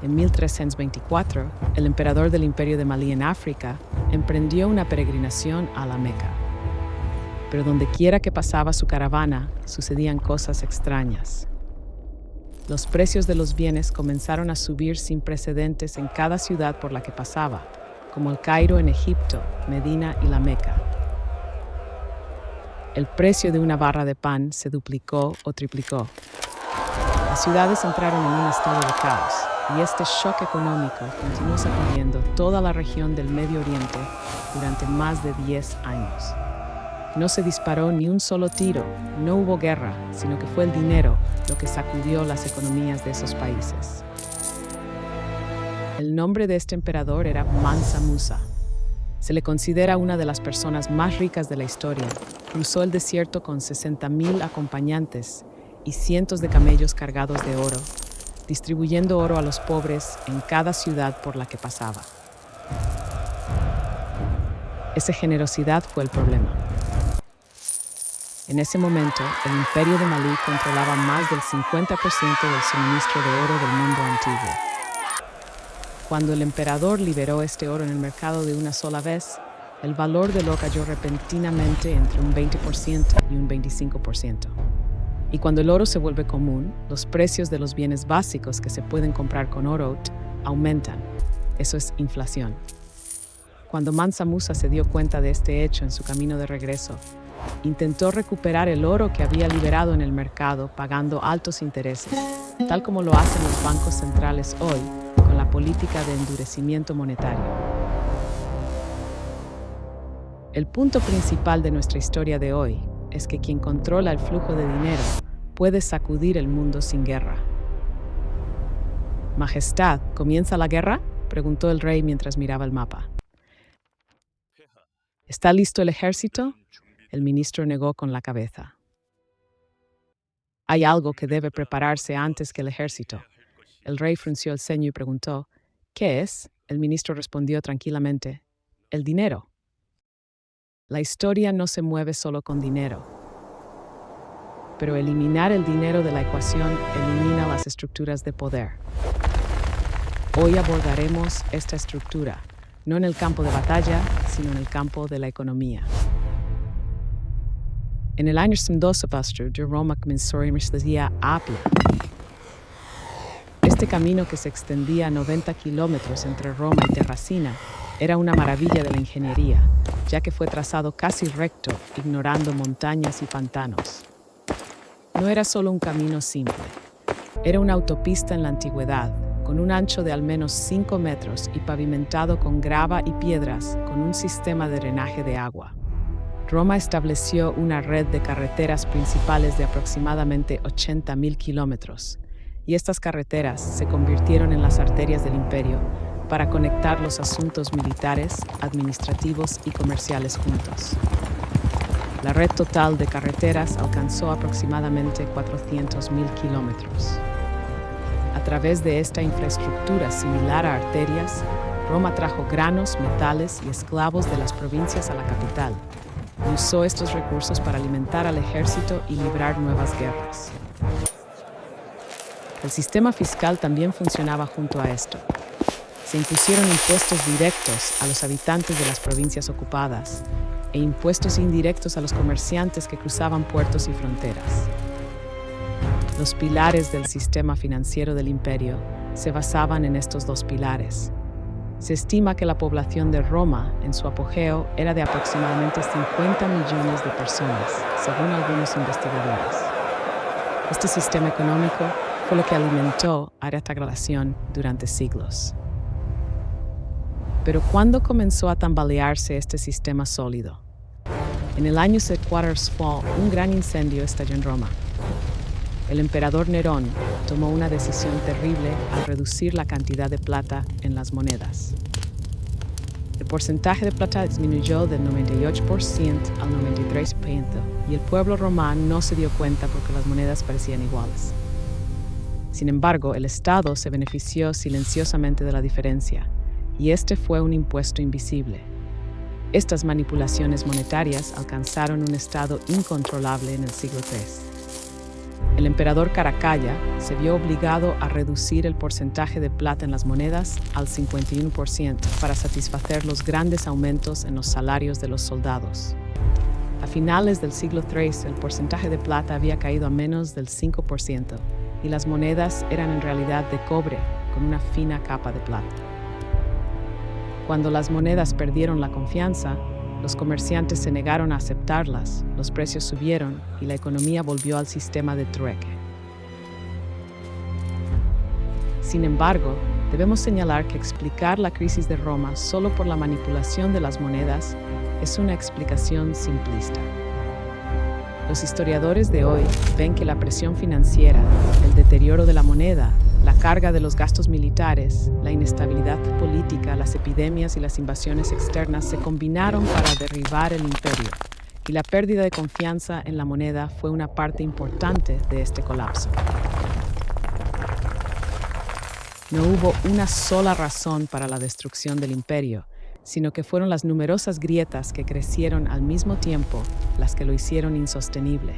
En 1324, el emperador del Imperio de Malí en África emprendió una peregrinación a la Meca. Pero donde quiera que pasaba su caravana, sucedían cosas extrañas. Los precios de los bienes comenzaron a subir sin precedentes en cada ciudad por la que pasaba, como el Cairo en Egipto, Medina y la Meca. El precio de una barra de pan se duplicó o triplicó. Las ciudades entraron en un estado de caos, y este shock económico continuó sacudiendo toda la región del Medio Oriente durante más de 10 años. No se disparó ni un solo tiro, no hubo guerra, sino que fue el dinero lo que sacudió las economías de esos países. El nombre de este emperador era Mansa Musa. Se le considera una de las personas más ricas de la historia. Cruzó el desierto con 60,000 acompañantes y cientos de camellos cargados de oro, distribuyendo oro a los pobres en cada ciudad por la que pasaba. Esa generosidad fue el problema. En ese momento, el Imperio de Malí controlaba más del 50% del suministro de oro del mundo antiguo. Cuando el emperador liberó este oro en el mercado de una sola vez, el valor del oro cayó repentinamente entre un 20% y un 25%. Y cuando el oro se vuelve común, los precios de los bienes básicos que se pueden comprar con oro aumentan. Eso es inflación. Cuando Mansa Musa se dio cuenta de este hecho en su camino de regreso, intentó recuperar el oro que había liberado en el mercado pagando altos intereses, tal como lo hacen los bancos centrales hoy con la política de endurecimiento monetario. El punto principal de nuestra historia de hoy es que quien controla el flujo de dinero puede sacudir el mundo sin guerra. Majestad, ¿comienza la guerra?, preguntó el rey mientras miraba el mapa. ¿Está listo el ejército? El ministro negó con la cabeza. Hay algo que debe prepararse antes que el ejército. El rey frunció el ceño y preguntó, ¿qué es? El ministro respondió tranquilamente, el dinero. La historia no se mueve solo con dinero. Pero eliminar el dinero de la ecuación elimina las estructuras de poder. Hoy abordaremos esta estructura, no en el campo de batalla, sino en el campo de la economía. En el año 2 de Roma comenzó a emerger Apia. Este camino que se extendía a 90 kilómetros entre Roma y Terracina era una maravilla de la ingeniería, ya que fue trazado casi recto, ignorando montañas y pantanos. No era solo un camino simple, era una autopista en la antigüedad, con un ancho de al menos 5 metros y pavimentado con grava y piedras, con un sistema de drenaje de agua. Roma estableció una red de carreteras principales de aproximadamente 80,000 kilómetros, y estas carreteras se convirtieron en las arterias del imperio para conectar los asuntos militares, administrativos y comerciales juntos. La red total de carreteras alcanzó aproximadamente 400,000 kilómetros. A través de esta infraestructura similar a arterias, Roma trajo granos, metales y esclavos de las provincias a la capital, y usó estos recursos para alimentar al ejército y librar nuevas guerras. El sistema fiscal también funcionaba junto a esto. Se impusieron impuestos directos a los habitantes de las provincias ocupadas e impuestos indirectos a los comerciantes que cruzaban puertos y fronteras. Los pilares del sistema financiero del imperio se basaban en estos dos pilares. Se estima que la población de Roma, en su apogeo, era de aproximadamente 50 millones de personas, según algunos investigadores. Este sistema económico fue lo que alimentó a esta relación durante siglos. Pero ¿cuándo comenzó a tambalearse este sistema sólido? En el año 400, un gran incendio estalló en Roma. El emperador Nerón tomó una decisión terrible al reducir la cantidad de plata en las monedas. El porcentaje de plata disminuyó del 98% al 93%, y el pueblo romano no se dio cuenta porque las monedas parecían iguales. Sin embargo, el Estado se benefició silenciosamente de la diferencia, y este fue un impuesto invisible. Estas manipulaciones monetarias alcanzaron un estado incontrolable en el siglo III. el emperador Caracalla se vio obligado a reducir el porcentaje de plata en las monedas al 51% para satisfacer los grandes aumentos en los salarios de los soldados. A finales del siglo III, el porcentaje de plata había caído a menos del 5% y las monedas eran en realidad de cobre con una fina capa de plata. Cuando las monedas perdieron la confianza, los comerciantes se negaron a aceptarlas, los precios subieron y la economía volvió al sistema de trueque. Sin embargo, debemos señalar que explicar la crisis de Roma solo por la manipulación de las monedas es una explicación simplista. Los historiadores de hoy ven que la presión financiera, el deterioro de la moneda, la carga de los gastos militares, la inestabilidad política, las epidemias y las invasiones externas se combinaron para derribar el imperio, y la pérdida de confianza en la moneda fue una parte importante de este colapso. No hubo una sola razón para la destrucción del imperio, sino que fueron las numerosas grietas que crecieron al mismo tiempo las que lo hicieron insostenible.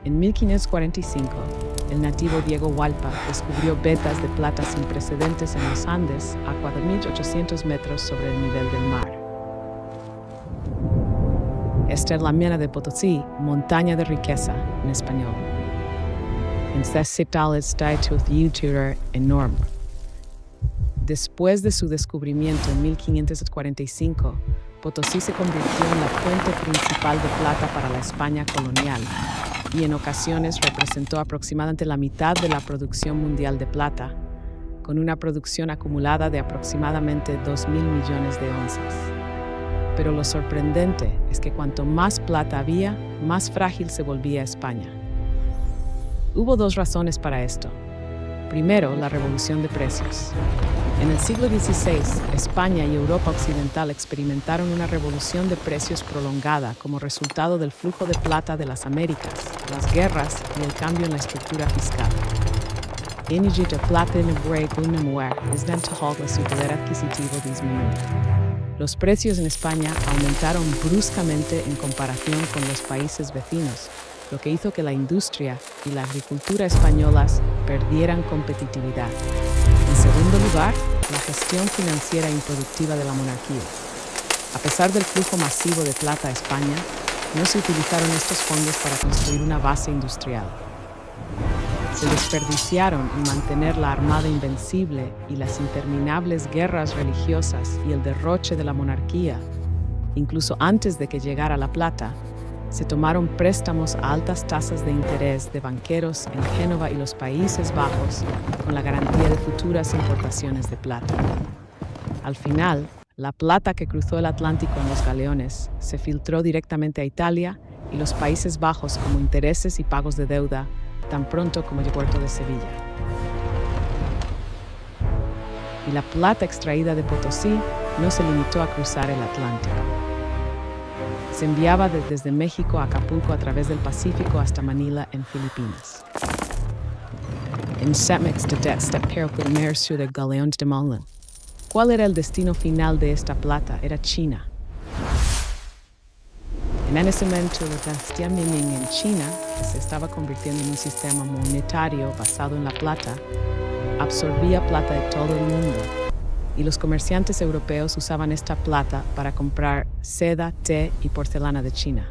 En 1545, el nativo Diego Hualpa descubrió vetas de plata sin precedentes en los Andes a 4.800 metros sobre el nivel del mar. Esta es la mina de Potosí, montaña de riqueza en español. Necesitar está enorme. Después de su descubrimiento en 1545, Potosí se convirtió en la fuente principal de plata para la España colonial y en ocasiones representó aproximadamente la mitad de la producción mundial de plata, con una producción acumulada de aproximadamente 2.000 millones de onzas. Pero lo sorprendente es que cuanto más plata había, más frágil se volvía España. Hubo dos razones para esto. Primero, la revolución de precios. En el siglo XVI, España y Europa Occidental experimentaron una revolución de precios prolongada como resultado del flujo de plata de las Américas, las guerras y el cambio en la estructura fiscal. de plata en su poder adquisitivo disminuyó. Los precios en España aumentaron bruscamente en comparación con los países vecinos, lo que hizo que la industria y la agricultura españolas perdieran competitividad. En segundo lugar, la gestión financiera improductiva de la monarquía. A pesar del flujo masivo de plata a España, no se utilizaron estos fondos para construir una base industrial. Se desperdiciaron en mantener la armada invencible y las interminables guerras religiosas y el derroche de la monarquía. Incluso antes de que llegara la plata, se tomaron préstamos a altas tasas de interés de banqueros en Génova y los Países Bajos con la garantía de futuras importaciones de plata. Al final, la plata que cruzó el Atlántico en los galeones se filtró directamente a Italia y los Países Bajos como intereses y pagos de deuda tan pronto como llegó al puerto de Sevilla. Y la plata extraída de Potosí no se limitó a cruzar el Atlántico. Se enviaba desde México a Acapulco a través del Pacífico hasta Manila en Filipinas. ¿Cuál era el destino final de esta plata? Era China. En ese momento, la Ming en China, que se estaba convirtiendo en un sistema monetario basado en la plata, absorbía plata de todo el mundo. Y los comerciantes europeos usaban esta plata para comprar seda, té y porcelana de China.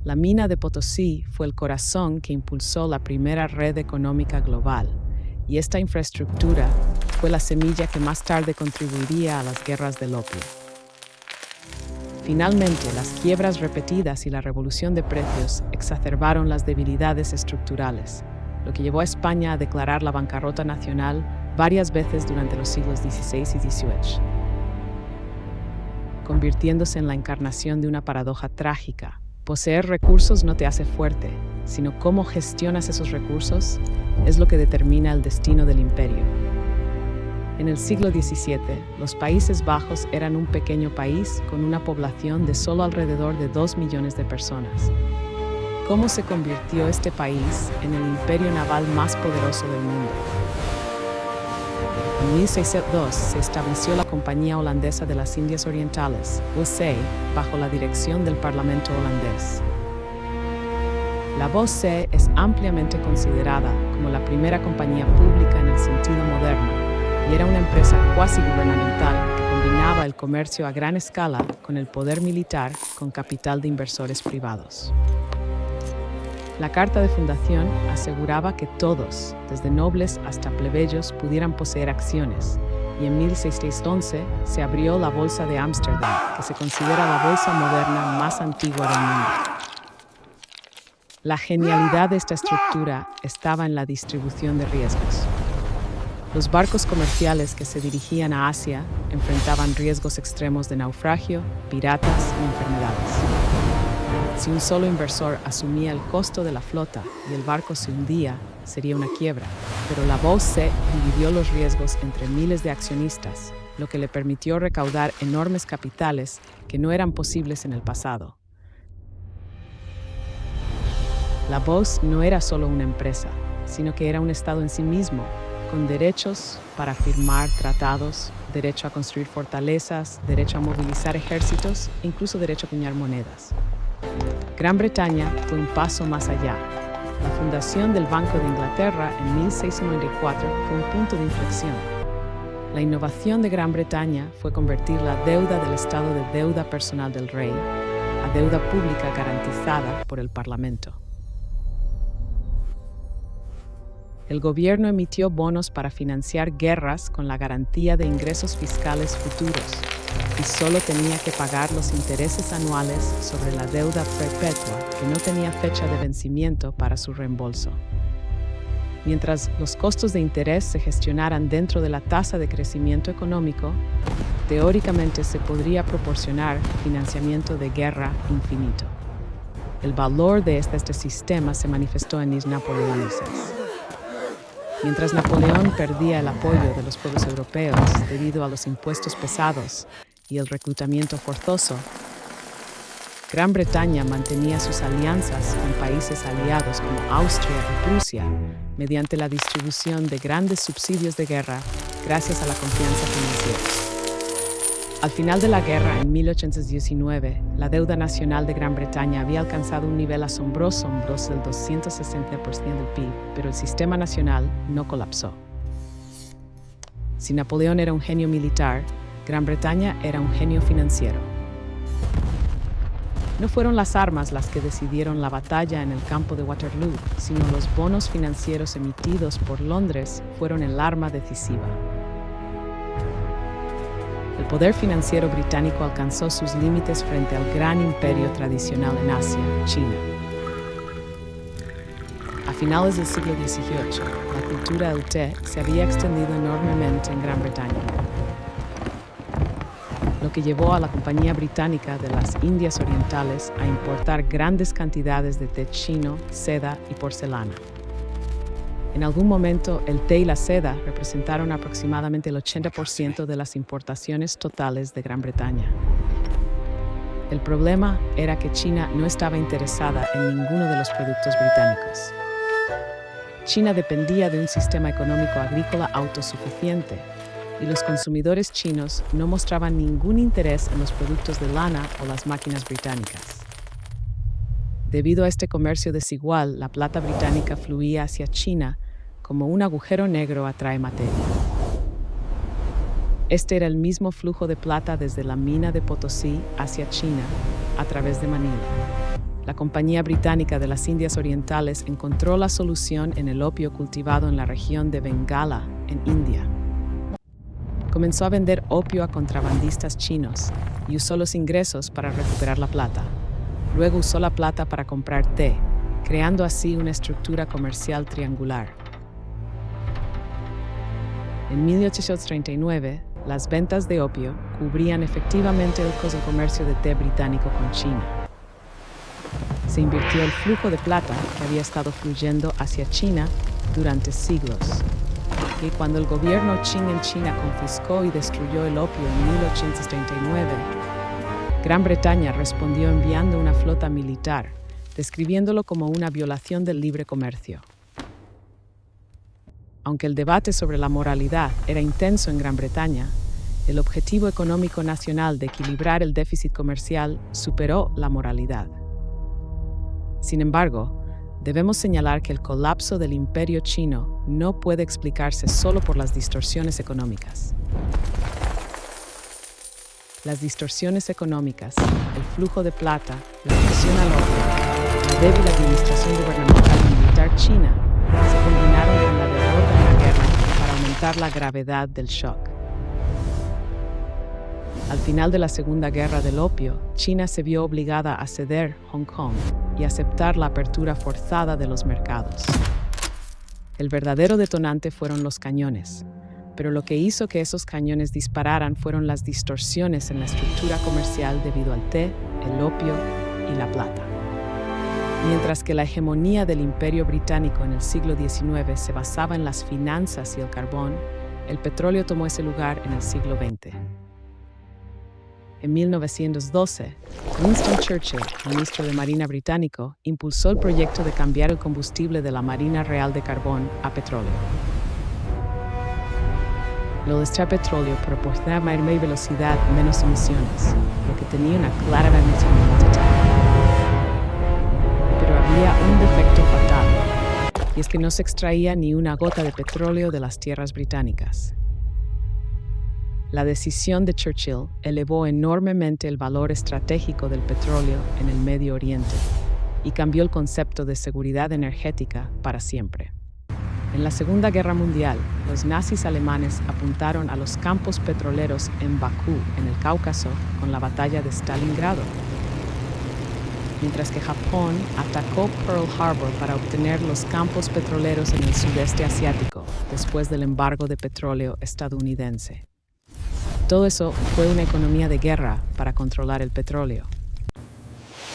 La mina de Potosí fue el corazón que impulsó la primera red económica global, y esta infraestructura fue la semilla que más tarde contribuiría a las guerras del opio. Finalmente, las quiebras repetidas y la revolución de precios exacerbaron las debilidades estructurales, lo que llevó a España a declarar la bancarrota nacional varias veces durante los siglos XVI y XVIII, convirtiéndose en la encarnación de una paradoja trágica. Poseer recursos no te hace fuerte, sino cómo gestionas esos recursos es lo que determina el destino del imperio. En el siglo XVII, los Países Bajos eran un pequeño país con una población de solo alrededor de 2 millones de personas. ¿Cómo se convirtió este país en el imperio naval más poderoso del mundo? En 1602 se estableció la Compañía Holandesa de las Indias Orientales, OSE, bajo la dirección del Parlamento holandés. La Bosse es ampliamente considerada como la primera compañía pública en el sentido moderno y era una empresa cuasi gubernamental que combinaba el comercio a gran escala con el poder militar con capital de inversores privados. La carta de fundación aseguraba que todos, desde nobles hasta plebeyos, pudieran poseer acciones, y en 1611 se abrió la Bolsa de Ámsterdam, que se considera la bolsa moderna más antigua del mundo. La genialidad de esta estructura estaba en la distribución de riesgos. Los barcos comerciales que se dirigían a Asia enfrentaban riesgos extremos de naufragio, piratas y enfermedades. Si un solo inversor asumía el costo de la flota y el barco se hundía, sería una quiebra, pero la Bosse dividió los riesgos entre miles de accionistas, lo que le permitió recaudar enormes capitales que no eran posibles en el pasado. La Bosse no era solo una empresa, sino que era un estado en sí mismo, con derechos para firmar tratados, derecho a construir fortalezas, derecho a movilizar ejércitos e incluso derecho a acuñar monedas. Gran Bretaña fue un paso más allá. La fundación del Banco de Inglaterra en 1694 fue un punto de inflexión. La innovación de Gran Bretaña fue convertir la deuda del Estado de deuda personal del rey a deuda pública garantizada por el Parlamento. El gobierno emitió bonos para financiar guerras con la garantía de ingresos fiscales futuros y solo tenía que pagar los intereses anuales sobre la deuda perpetua que no tenía fecha de vencimiento para su reembolso. Mientras los costos de interés se gestionaran dentro de la tasa de crecimiento económico, teóricamente se podría proporcionar financiamiento de guerra infinito. El valor de este sistema se manifestó en los napoleónices. Mientras Napoleón perdía el apoyo de los pueblos europeos debido a los impuestos pesados y el reclutamiento forzoso, Gran Bretaña mantenía sus alianzas con países aliados como Austria y Prusia mediante la distribución de grandes subsidios de guerra gracias a la confianza financiera. Al final de la guerra, en 1819, la deuda nacional de Gran Bretaña había alcanzado un nivel asombroso del 260% del PIB, pero el sistema nacional no colapsó. Si Napoleón era un genio militar, Gran Bretaña era un genio financiero. No fueron las armas las que decidieron la batalla en el campo de Waterloo, sino los bonos financieros emitidos por Londres fueron el arma decisiva. El poder financiero británico alcanzó sus límites frente al gran imperio tradicional en Asia, China. A finales del siglo XVIII, la cultura del té se había extendido enormemente en Gran Bretaña, lo que llevó a la Compañía Británica de las Indias Orientales a importar grandes cantidades de té chino, seda y porcelana. En algún momento, el té y la seda representaron aproximadamente el 80% de las importaciones totales de Gran Bretaña. El problema era que China no estaba interesada en ninguno de los productos británicos. China dependía de un sistema económico agrícola autosuficiente, y los consumidores chinos no mostraban ningún interés en los productos de lana o las máquinas británicas. Debido a este comercio desigual, la plata británica fluía hacia China como un agujero negro atrae materia. Este era el mismo flujo de plata desde la mina de Potosí hacia China, a través de Manila. La Compañía Británica de las Indias Orientales encontró la solución en el opio cultivado en la región de Bengala, en India. Comenzó a vender opio a contrabandistas chinos y usó los ingresos para recuperar la plata. Luego usó la plata para comprar té, creando así una estructura comercial triangular. En 1839, las ventas de opio cubrían efectivamente el costo del comercio de té británico con China. Se invirtió el flujo de plata que había estado fluyendo hacia China durante siglos. Y cuando el gobierno Qing en China confiscó y destruyó el opio en 1839, Gran Bretaña respondió enviando una flota militar, describiéndolo como una violación del libre comercio. Aunque el debate sobre la moralidad era intenso en Gran Bretaña, el objetivo económico nacional de equilibrar el déficit comercial superó la moralidad. Sin embargo, Debemos señalar que el colapso del Imperio chino no puede explicarse solo por las distorsiones económicas. Las distorsiones económicas, el flujo de plata, la adicción al opio, la débil administración gubernamental y militar china se combinaron con la derrota en la guerra para aumentar la gravedad del shock. Al final de la Segunda Guerra del Opio, China se vio obligada a ceder Hong Kong y aceptar la apertura forzada de los mercados. El verdadero detonante fueron los cañones, pero lo que hizo que esos cañones dispararan fueron las distorsiones en la estructura comercial debido al té, el opio y la plata. Mientras que la hegemonía del Imperio Británico en el siglo XIX se basaba en las finanzas y el carbón, el petróleo tomó ese lugar en el siglo XX. En 1912, Winston Churchill, ministro de Marina británico, impulsó el proyecto de cambiar el combustible de la Marina Real de carbón a petróleo. Lo de extraer petróleo proporcionaba mayor velocidad y menos emisiones, lo que tenía una clara beneficio monetaria. Pero había un defecto fatal, y es que no se extraía ni una gota de petróleo de las tierras británicas. La decisión de Churchill elevó enormemente el valor estratégico del petróleo en el Medio Oriente y cambió el concepto de seguridad energética para siempre. En la Segunda Guerra Mundial, los nazis alemanes apuntaron a los campos petroleros en Bakú, en el Cáucaso, con la batalla de Stalingrado, mientras que Japón atacó Pearl Harbor para obtener los campos petroleros en el sudeste asiático, después del embargo de petróleo estadounidense. Todo eso fue una economía de guerra para controlar el petróleo.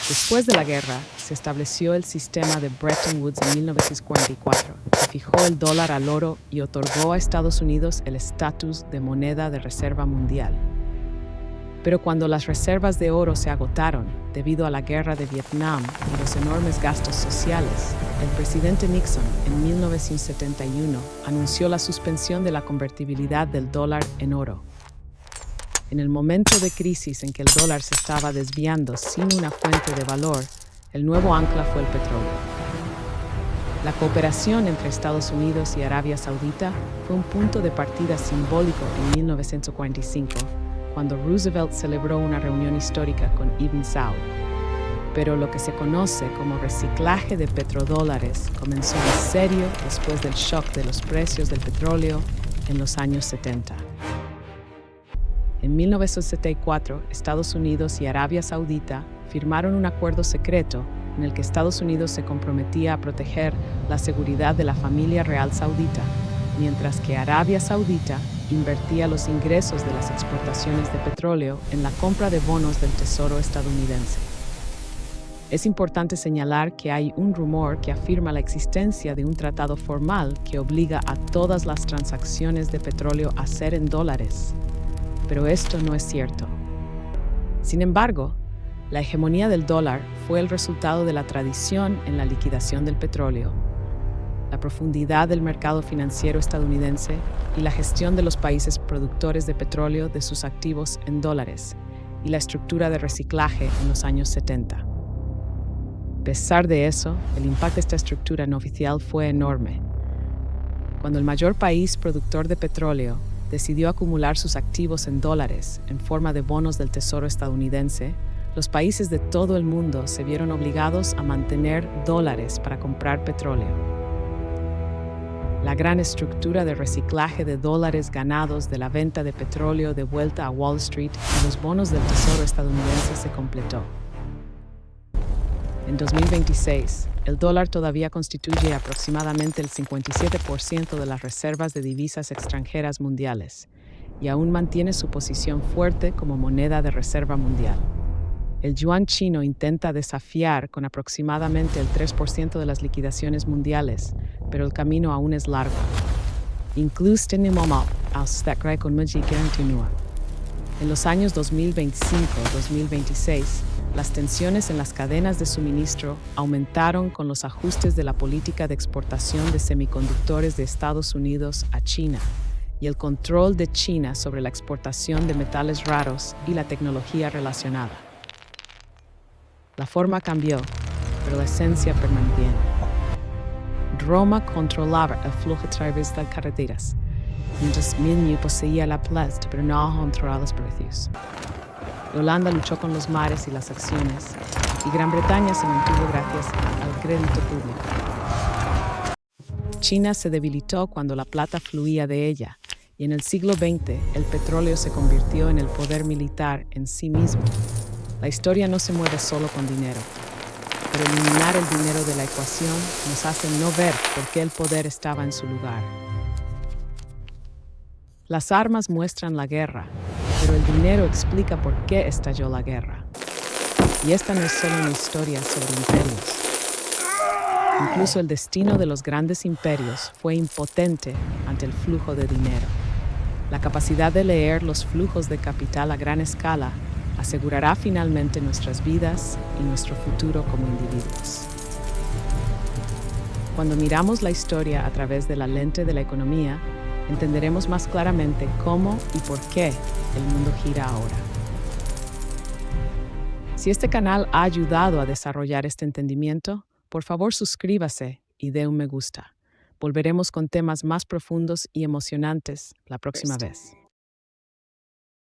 Después de la guerra, se estableció el sistema de Bretton Woods en 1944, que fijó el dólar al oro y otorgó a Estados Unidos el estatus de moneda de reserva mundial. Pero cuando las reservas de oro se agotaron debido a la guerra de Vietnam y los enormes gastos sociales, el presidente Nixon en 1971 anunció la suspensión de la convertibilidad del dólar en oro. En el momento de crisis en que el dólar se estaba desviando sin una fuente de valor, el nuevo ancla fue el petróleo. La cooperación entre Estados Unidos y Arabia Saudita fue un punto de partida simbólico en 1945, cuando Roosevelt celebró una reunión histórica con Ibn Saud. Pero lo que se conoce como reciclaje de petrodólares comenzó en serio después del shock de los precios del petróleo en los años 70. En 1974, Estados Unidos y Arabia Saudita firmaron un acuerdo secreto en el que Estados Unidos se comprometía a proteger la seguridad de la familia real saudita, mientras que Arabia Saudita invertía los ingresos de las exportaciones de petróleo en la compra de bonos del Tesoro estadounidense. Es importante señalar que hay un rumor que afirma la existencia de un tratado formal que obliga a todas las transacciones de petróleo a ser en dólares. Pero esto no es cierto. Sin embargo, la hegemonía del dólar fue el resultado de la tradición en la liquidación del petróleo, la profundidad del mercado financiero estadounidense y la gestión de los países productores de petróleo de sus activos en dólares y la estructura de reciclaje en los años 70. A pesar de eso, el impacto de esta estructura no oficial fue enorme. Cuando el mayor país productor de petróleo decidió acumular sus activos en dólares en forma de bonos del Tesoro estadounidense, los países de todo el mundo se vieron obligados a mantener dólares para comprar petróleo. La gran estructura de reciclaje de dólares ganados de la venta de petróleo de vuelta a Wall Street y los bonos del Tesoro estadounidense se completó. En 2026, el dólar todavía constituye aproximadamente el 57% de las reservas de divisas extranjeras mundiales y aún mantiene su posición fuerte como moneda de reserva mundial. El yuan chino intenta desafiar con aproximadamente el 3% de las liquidaciones mundiales, pero el camino aún es largo. Incluso tenemos hasta que continúa. En los años 2025-2026, las tensiones en las cadenas de suministro aumentaron con los ajustes de la política de exportación de semiconductores de Estados Unidos a China y el control de China sobre la exportación de metales raros y la tecnología relacionada. La forma cambió, pero la esencia permanece. Roma controlaba el flujo a través de las carreteras, mientras Milne poseía la plata, pero no controlaba los precios. Holanda luchó con los mares y las acciones, y Gran Bretaña se mantuvo gracias al crédito público. China se debilitó cuando la plata fluía de ella, y en el siglo XX el petróleo se convirtió en el poder militar en sí mismo. La historia no se mueve solo con dinero, pero eliminar el dinero de la ecuación nos hace no ver por qué el poder estaba en su lugar. Las armas muestran la guerra, pero el dinero explica por qué estalló la guerra. Y esta no es solo una historia sobre imperios. Incluso el destino de los grandes imperios fue impotente ante el flujo de dinero. La capacidad de leer los flujos de capital a gran escala asegurará finalmente nuestras vidas y nuestro futuro como individuos. Cuando miramos la historia a través de la lente de la economía, entenderemos más claramente cómo y por qué el mundo gira ahora. Si este canal ha ayudado a desarrollar este entendimiento, por favor suscríbase y dé un me gusta. Volveremos con temas más profundos y emocionantes la próxima vez.